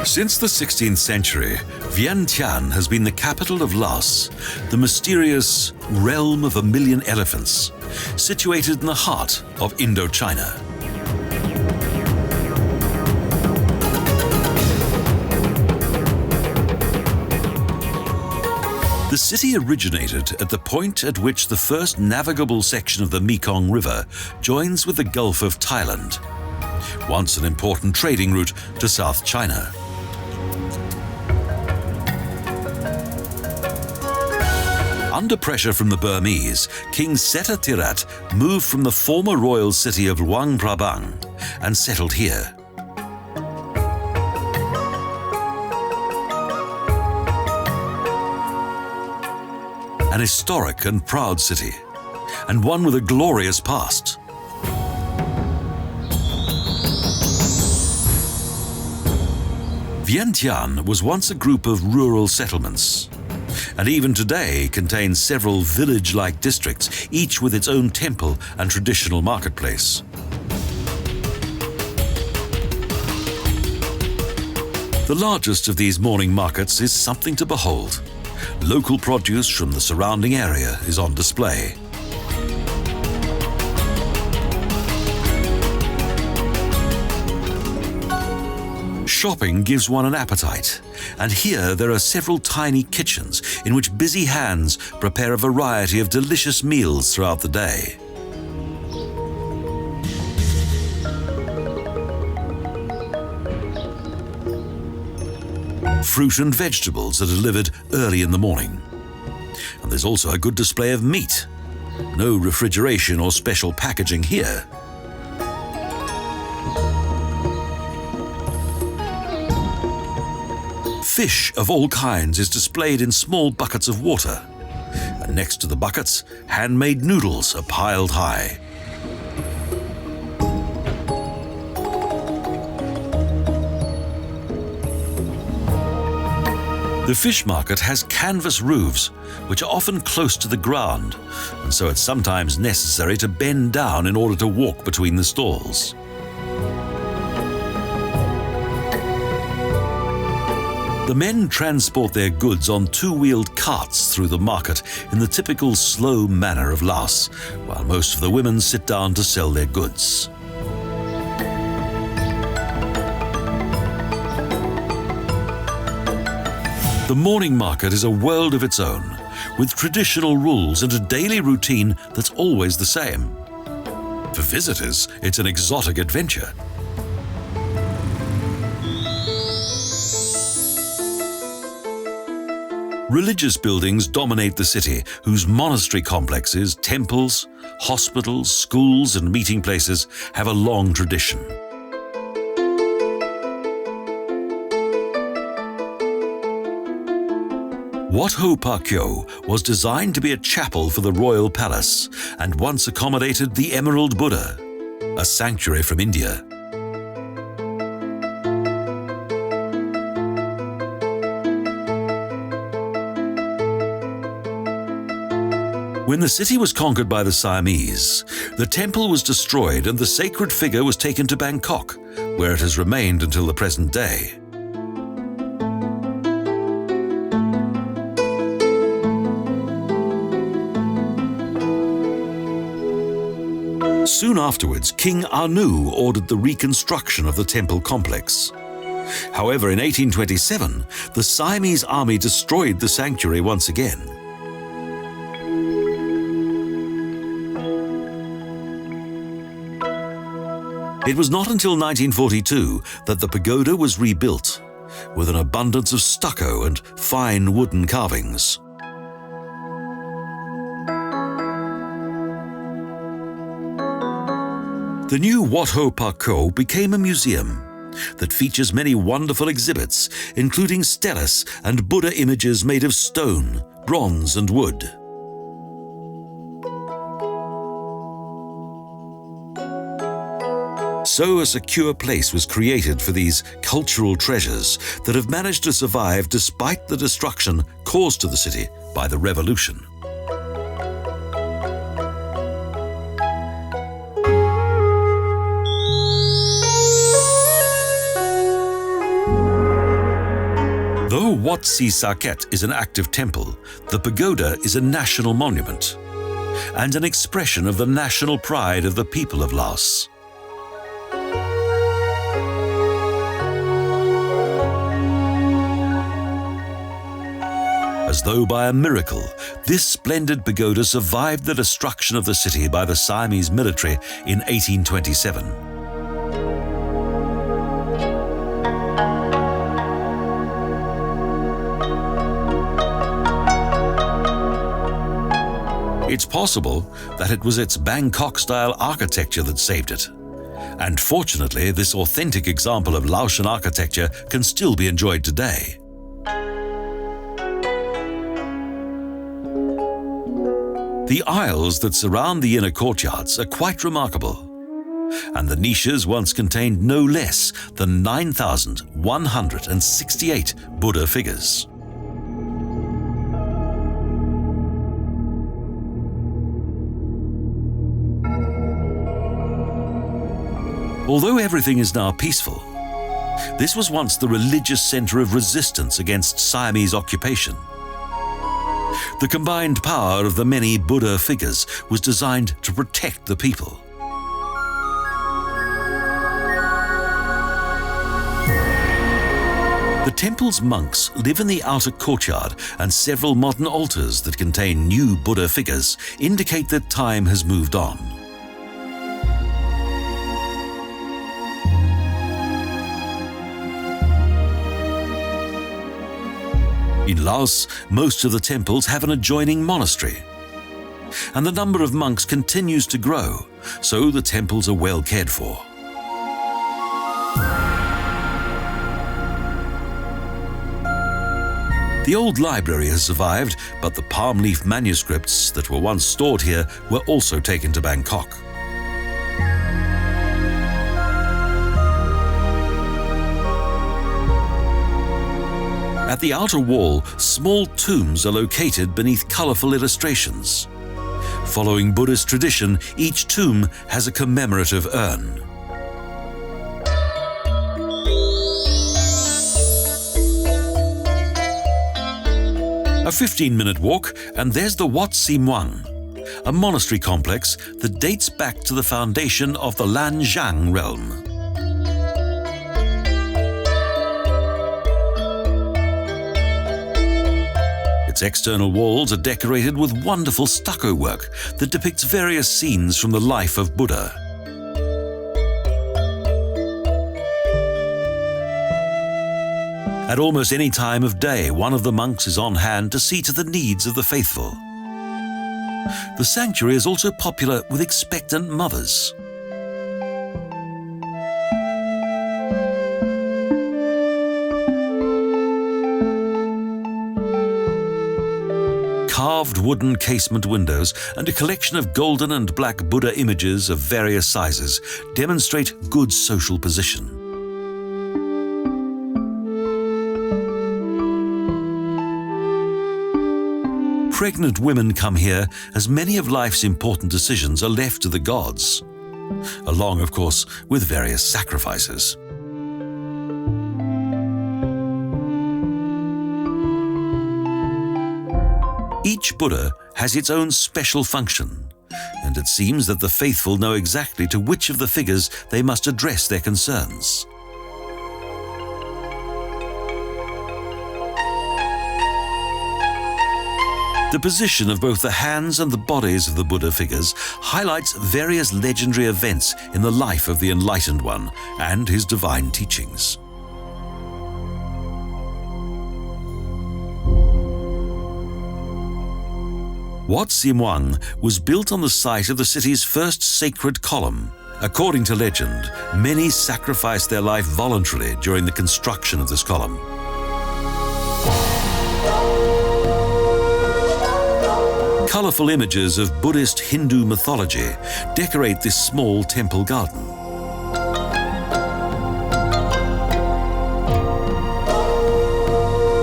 Since the 16th century, Vientiane has been the capital of Laos, the mysterious realm of a million elephants, situated in the heart of Indochina. The city originated at the point at which the first navigable section of the Mekong River joins with the Gulf of Thailand, once an important trading route to South China. Under pressure from the Burmese, King Seta Tirat moved from the former royal city of Luang Prabang and settled here. An historic and proud city, and one with a glorious past. Vientiane was once a group of rural settlements, and even today contains several village-like districts, each with its own temple and traditional marketplace. The largest of these morning markets is something to behold. Local produce from the surrounding area is on display. Shopping gives one an appetite, and here there are several tiny kitchens in which busy hands prepare a variety of delicious meals throughout the day. Fruit and vegetables are delivered early in the morning. And there's also a good display of meat. No refrigeration or special packaging here. Fish of all kinds is displayed in small buckets of water. And next to the buckets, handmade noodles are piled high. The fish market has canvas roofs, which are often close to the ground, and so it's sometimes necessary to bend down in order to walk between the stalls. The men transport their goods on two-wheeled carts through the market in the typical slow manner of Laos, while most of the women sit down to sell their goods. The morning market is a world of its own, with traditional rules and a daily routine that's always the same. For visitors, it's an exotic adventure. Religious buildings dominate the city, whose monastery complexes, temples, hospitals, schools, and meeting places have a long tradition. Wat Ho Phra Keo was designed to be a chapel for the royal palace and once accommodated the Emerald Buddha, a sanctuary from India. When the city was conquered by the Siamese, the temple was destroyed and the sacred figure was taken to Bangkok, where it has remained until the present day. Soon afterwards, King Anu ordered the reconstruction of the temple complex. However, in 1827, the Siamese army destroyed the sanctuary once again. It was not until 1942 that the pagoda was rebuilt, with an abundance of stucco and fine wooden carvings. The new Wat Ho Phra Keo became a museum that features many wonderful exhibits, including steles and Buddha images made of stone, bronze, and wood. So a secure place was created for these cultural treasures that have managed to survive despite the destruction caused to the city by the revolution. Wat Si Saket is an active temple, the pagoda is a national monument and an expression of the national pride of the people of Laos. As though by a miracle, this splendid pagoda survived the destruction of the city by the Siamese military in 1827. It's possible that it was its Bangkok-style architecture that saved it. And fortunately, this authentic example of Laotian architecture can still be enjoyed today. The aisles that surround the inner courtyards are quite remarkable, and the niches once contained no less than 9,168 Buddha figures. Although everything is now peaceful, this was once the religious center of resistance against Siamese occupation. The combined power of the many Buddha figures was designed to protect the people. The temple's monks live in the outer courtyard, and several modern altars that contain new Buddha figures indicate that time has moved on. In Laos, most of the temples have an adjoining monastery, and the number of monks continues to grow, so the temples are well cared for. The old library has survived, but the palm leaf manuscripts that were once stored here were also taken to Bangkok. At the outer wall, small tombs are located beneath colorful illustrations. Following Buddhist tradition, each tomb has a commemorative urn. A 15-minute walk, and there's the Wat Si Muang, a monastery complex that dates back to the foundation of the Lan Zhang realm. Its external walls are decorated with wonderful stucco work that depicts various scenes from the life of Buddha. At almost any time of day, one of the monks is on hand to see to the needs of the faithful. The sanctuary is also popular with expectant mothers. Carved wooden casement windows and a collection of golden and black Buddha images of various sizes demonstrate good social position. Pregnant women come here as many of life's important decisions are left to the gods, along, of course, with various sacrifices. Each Buddha has its own special function, and it seems that the faithful know exactly to which of the figures they must address their concerns. The position of both the hands and the bodies of the Buddha figures highlights various legendary events in the life of the Enlightened One and his divine teachings. Wat Si Muang was built on the site of the city's first sacred column. According to legend, many sacrificed their life voluntarily during the construction of this column. Colorful images of Buddhist Hindu mythology decorate this small temple garden.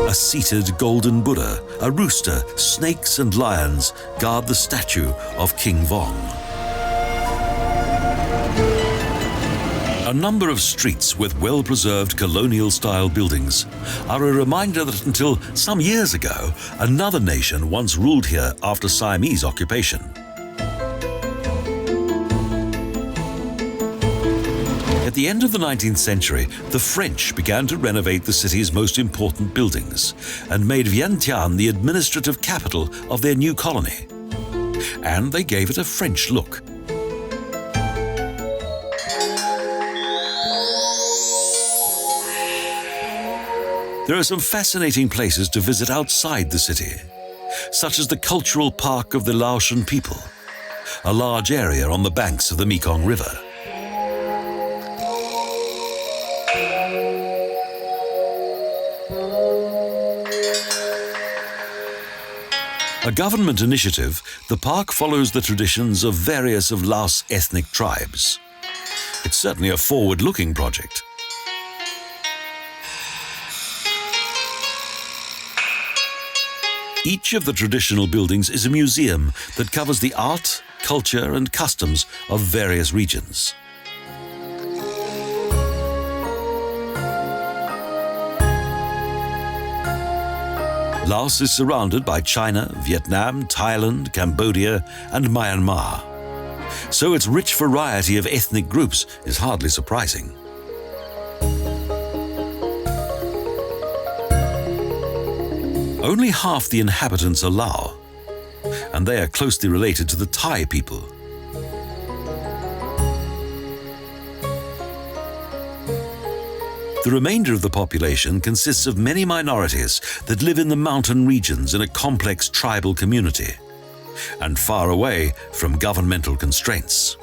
A seated golden Buddha, a rooster, snakes and lions guard the statue of King Vong. A number of streets with well-preserved colonial-style buildings are a reminder that until some years ago, another nation once ruled here after Siamese occupation. At the end of the 19th century, the French began to renovate the city's most important buildings and made Vientiane the administrative capital of their new colony. And they gave it a French look. There are some fascinating places to visit outside the city, such as the cultural park of the Laotian People, a large area on the banks of the Mekong River. A government initiative, the park follows the traditions of various of Laos' ethnic tribes. It's certainly a forward-looking project. Each of the traditional buildings is a museum that covers the art, culture, and customs of various regions. Laos is surrounded by China, Vietnam, Thailand, Cambodia, and Myanmar. So its rich variety of ethnic groups is hardly surprising. Only half the inhabitants are Lao, and they are closely related to the Thai people. The remainder of the population consists of many minorities that live in the mountain regions in a complex tribal community, and far away from governmental constraints.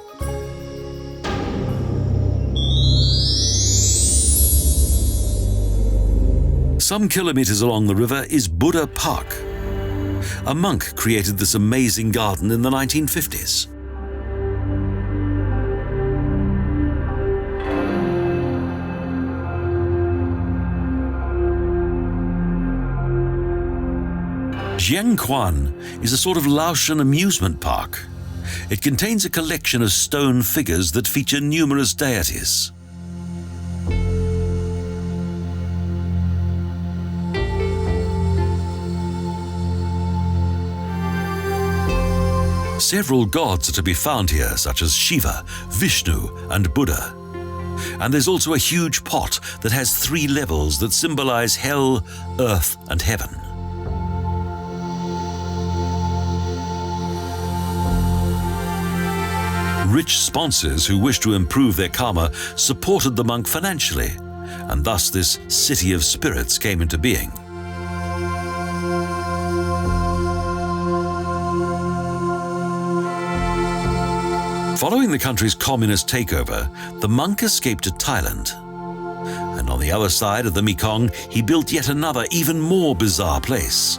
Some kilometers along the river is Buddha Park. A monk created this amazing garden in the 1950s. Giang Quan is a sort of Laotian amusement park. It contains a collection of stone figures that feature numerous deities. Several gods are to be found here, such as Shiva, Vishnu, and Buddha. And there's also a huge pot that has 3 levels that symbolize hell, earth, and heaven. Rich sponsors who wished to improve their karma supported the monk financially, and thus this city of spirits came into being. Following the country's communist takeover, the monk escaped to Thailand. And on the other side of the Mekong, he built yet another, even more bizarre place.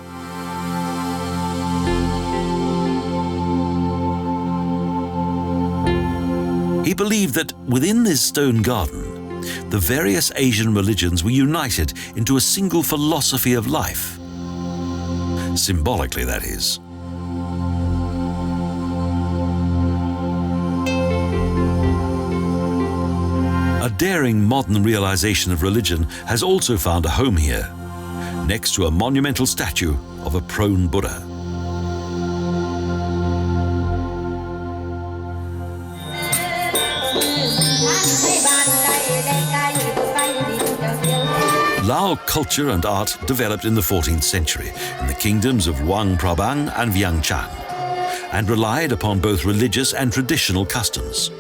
He believed that within this stone garden, the various Asian religions were united into a single philosophy of life. Symbolically, that is. A daring modern realization of religion has also found a home here, next to a monumental statue of a prone Buddha. Lao culture and art developed in the 14th century in the kingdoms of Luang Prabang and Vientiane, and relied upon both religious and traditional customs.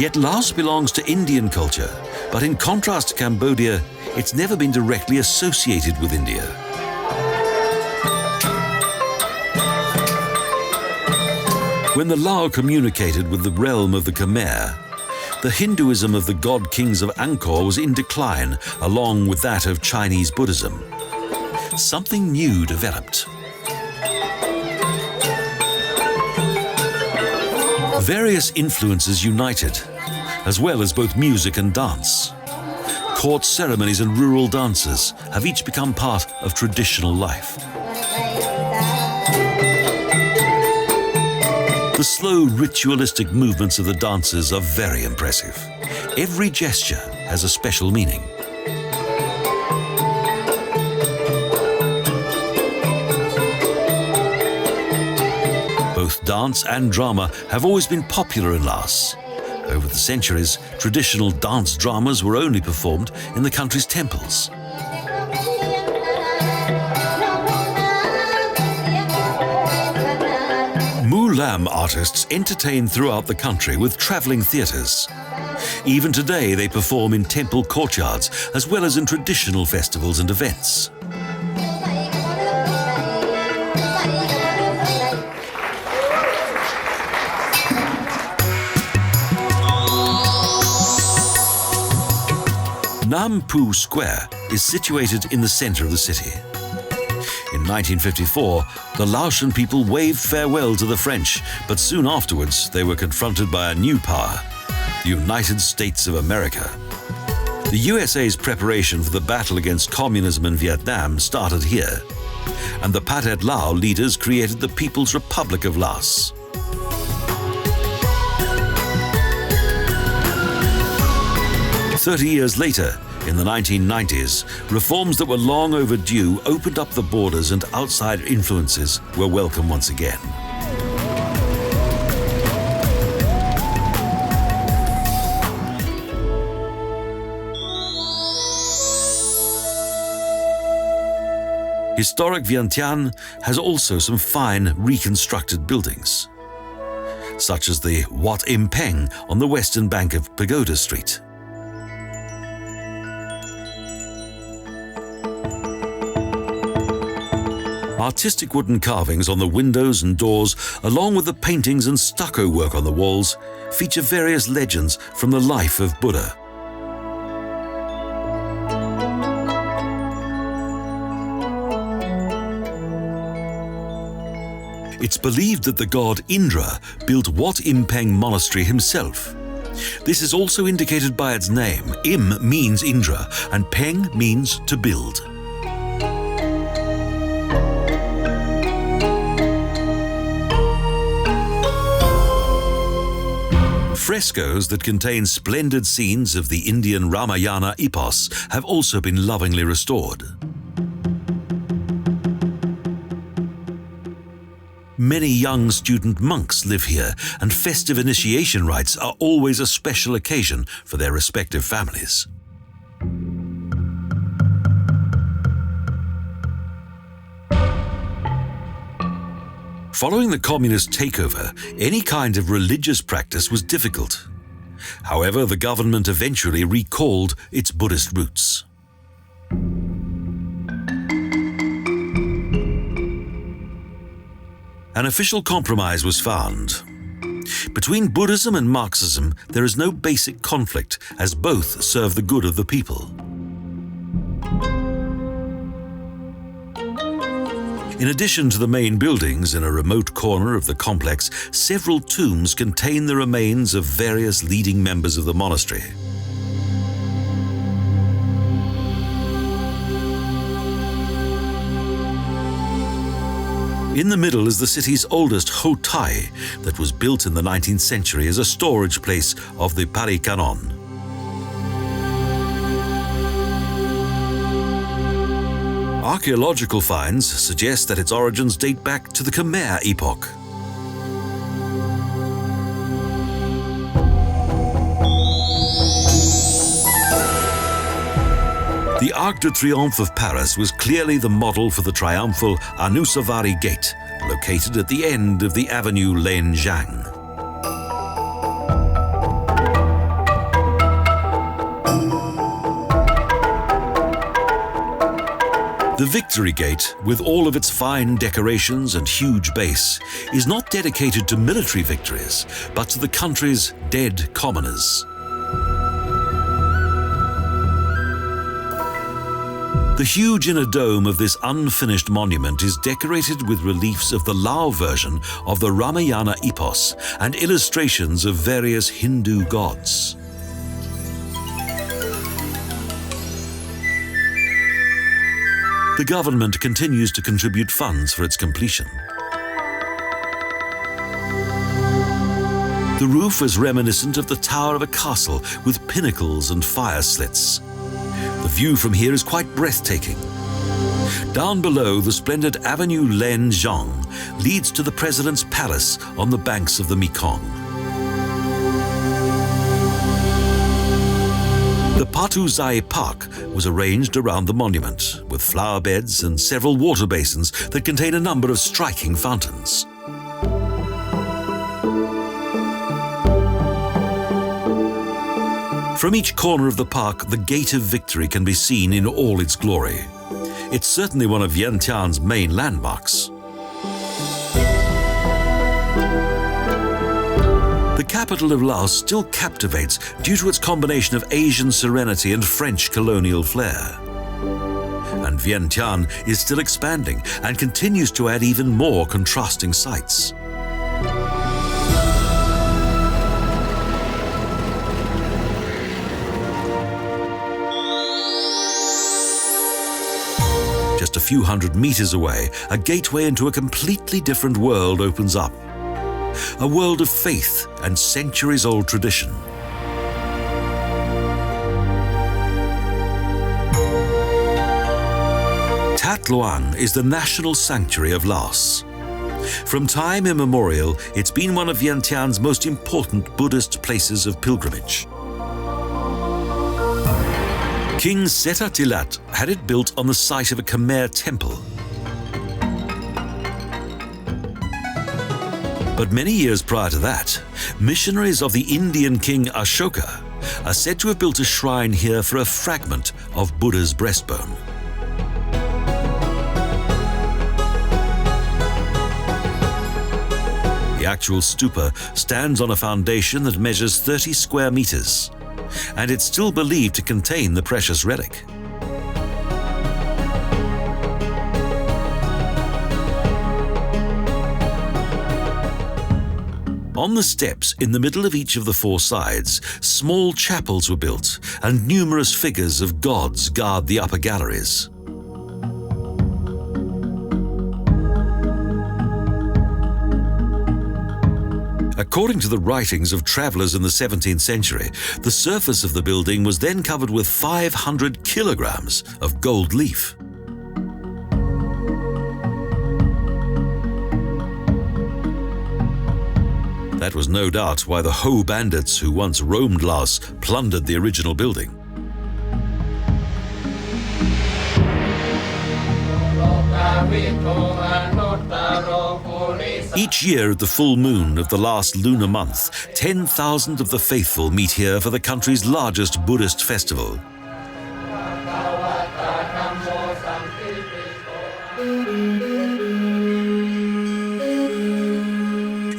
Yet Laos belongs to Indian culture, but in contrast to Cambodia, it's never been directly associated with India. When the Lao communicated with the realm of the Khmer, the Hinduism of the god kings of Angkor was in decline, along with that of Chinese Buddhism. Something new developed. Various influences united, as well as both music and dance. Court ceremonies and rural dances have each become part of traditional life. The slow, ritualistic movements of the dancers are very impressive. Every gesture has a special meaning. Both dance and drama have always been popular in Laos. Over the centuries, traditional dance dramas were only performed in the country's temples. Lam artists entertain throughout the country with travelling theatres. Even today they perform in temple courtyards as well as in traditional festivals and events. Nam Phu Square is situated in the centre of the city. In 1954, the Laotian people waved farewell to the French, but soon afterwards they were confronted by a new power, the United States of America. The USA's preparation for the battle against communism in Vietnam started here, and the Pha That Luang leaders created the People's Republic of Laos. "30 years later, in the 1990s, reforms that were long overdue opened up the borders and outside influences were welcome once again. Historic Vientiane has also some fine reconstructed buildings, such as the Wat Inpeng on the western bank of Pagoda Street. Artistic wooden carvings on the windows and doors, along with the paintings and stucco work on the walls, feature various legends from the life of Buddha. It's believed that the god Indra built Wat Inpeng monastery himself. This is also indicated by its name. Im means Indra and Peng means to build. Frescoes that contain splendid scenes of the Indian Ramayana epos have also been lovingly restored. Many young student monks live here, and festive initiation rites are always a special occasion for their respective families. Following the communist takeover, any kind of religious practice was difficult. However, the government eventually recalled its Buddhist roots. An official compromise was found. Between Buddhism and Marxism, there is no basic conflict, as both serve the good of the people. In addition to the main buildings, in a remote corner of the complex, several tombs contain the remains of various leading members of the monastery. In the middle is the city's oldest hotai that was built in the 19th century as a storage place of the Pari-Kanon. Archaeological finds suggest that its origins date back to the Khmer epoch. The Arc de Triomphe of Paris was clearly the model for the triumphal Anusavari Gate, located at the end of the Avenue Len Zhang. The Victory Gate, with all of its fine decorations and huge base, is not dedicated to military victories, but to the country's dead commoners. The huge inner dome of this unfinished monument is decorated with reliefs of the Lao version of the Ramayana epos and illustrations of various Hindu gods. The government continues to contribute funds for its completion. The roof is reminiscent of the tower of a castle with pinnacles and fire slits. The view from here is quite breathtaking. Down below, the splendid Avenue Len Zhang leads to the President's Palace on the banks of the Mekong. The Patuxai Park was arranged around the monument, with flower beds and several water basins that contain a number of striking fountains. From each corner of the park, the Gate of Victory can be seen in all its glory. It's certainly one of Vientiane's main landmarks. The capital of Laos still captivates due to its combination of Asian serenity and French colonial flair. And Vientiane is still expanding and continues to add even more contrasting sights. Just a few hundred meters away, a gateway into a completely different world opens up. A world of faith and centuries-old tradition. Pha That Luang is the national sanctuary of Laos. From time immemorial, it's been one of Vientiane's most important Buddhist places of pilgrimage. King Seta Tilat had it built on the site of a Khmer temple. But many years prior to that, missionaries of the Indian king Ashoka are said to have built a shrine here for a fragment of Buddha's breastbone. The actual stupa stands on a foundation that measures 30 square meters, and it's still believed to contain the precious relic. On the steps in the middle of each of the four sides, small chapels were built, and numerous figures of gods guard the upper galleries. According to the writings of travelers in the 17th century, the surface of the building was then covered with 500 kilograms of gold leaf. That was no doubt why the Ho bandits who once roamed Laos plundered the original building. Each year at the full moon of the last lunar month, 10,000 of the faithful meet here for the country's largest Buddhist festival.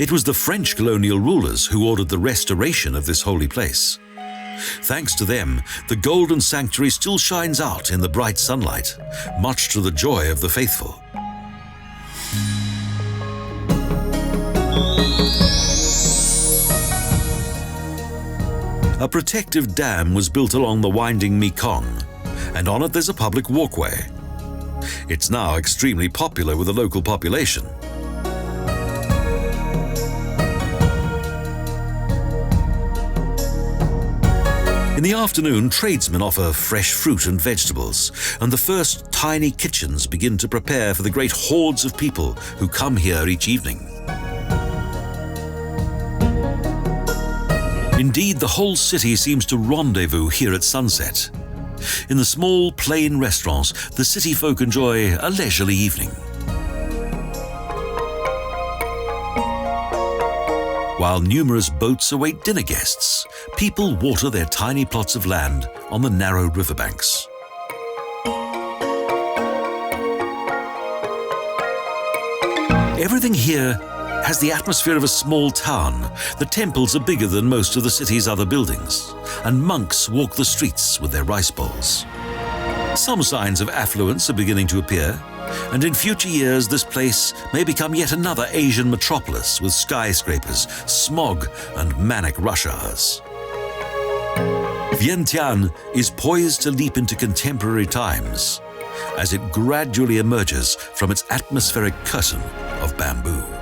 It was the French colonial rulers who ordered the restoration of this holy place. Thanks to them, the golden sanctuary still shines out in the bright sunlight, much to the joy of the faithful. A protective dam was built along the winding Mekong, and on it there's a public walkway. It's now extremely popular with the local population. In the afternoon, tradesmen offer fresh fruit and vegetables, and the first tiny kitchens begin to prepare for the great hordes of people who come here each evening. Indeed, the whole city seems to rendezvous here at sunset. In the small, plain restaurants, the city folk enjoy a leisurely evening. While numerous boats await dinner guests, people water their tiny plots of land on the narrow riverbanks. Everything here has the atmosphere of a small town. The temples are bigger than most of the city's other buildings, and monks walk the streets with their rice bowls. Some signs of affluence are beginning to appear, and in future years this place may become yet another Asian metropolis with skyscrapers, smog, and manic rush hours. Vientiane is poised to leap into contemporary times as it gradually emerges from its atmospheric curtain of bamboo.